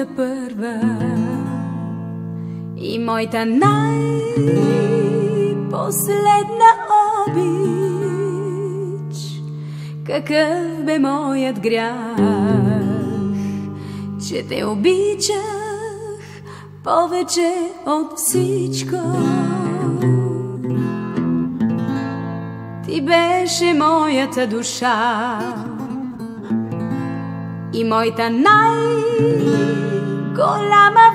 моята първа и моята най-последна обич. Какъв бе моят грях, че те обичах повече от всичко. Ти беше моята душа и моята най-голяма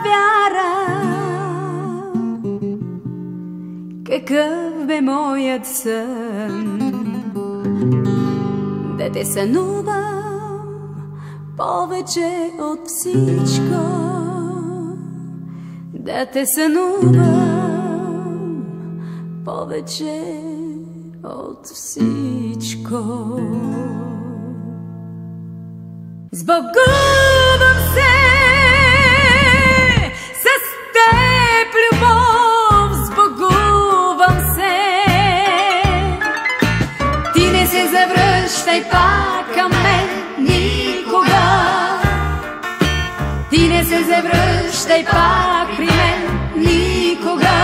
вяра. Какъв бе моят сън, да те сънувам повече от всичко, да те сънувам повече от всичко. Сбогувам се с теб, любов, сбогувам се. Ти не се завръщай пак към мен никога. Ти не се завръщай пак при мен никога.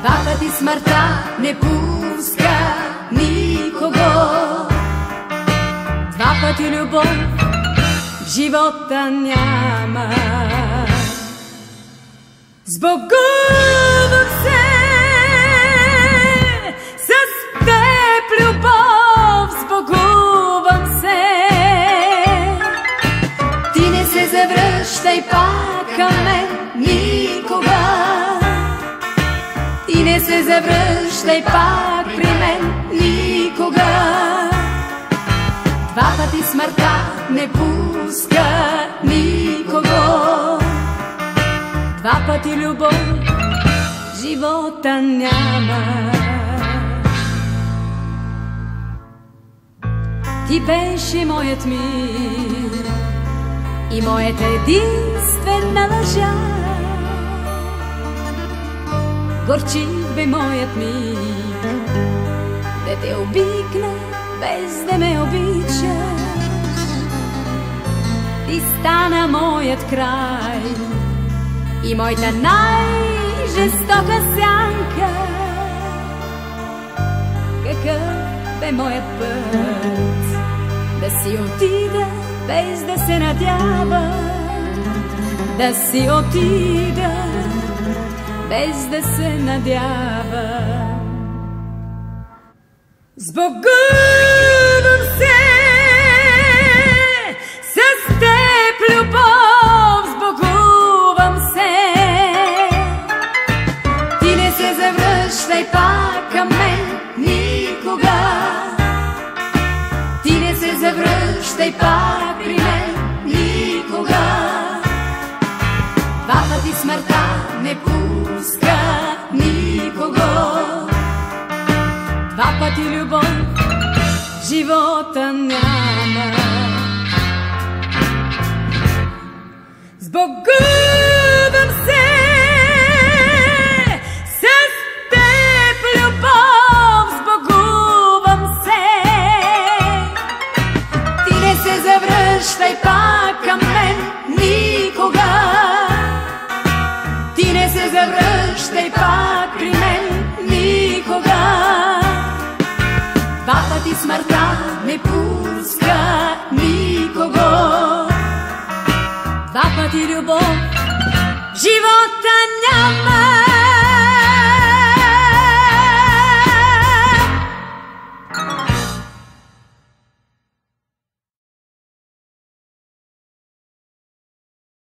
Два пъти смъртта не пуска никого. Два пъти любов в живота няма. Сбогувам се с теб, любов, сбогувам се. Ти не се завръщай пак към мен никога. Ти не се завръщай пак при мен никога. Два пъти смъртта не пуска никого. Два пъти любов в живота няма. Ти беше моят мир и моята единствена лъжа. Горчив бе моят миг, да те обикна без да ме обичаш. Ти стана моят край и моята най-жестока сянка. Какъв бе моят път, да си отида без да се надява. Да си отида без да се надява. Сбогувам се с теб, любов, сбогувам се. Ти не се завръщай пак към мен никога. Ти не се завръщай пак при мен никога. Два пъти смъртта не пуска никого. Два пъти любов в живота няма. Сбогувам се с теб, любов, сбогувам се. Ти не се завръщай пак към мен никога. Ти не се завръщай пак при мен никога. Два пъти смъртта не пуска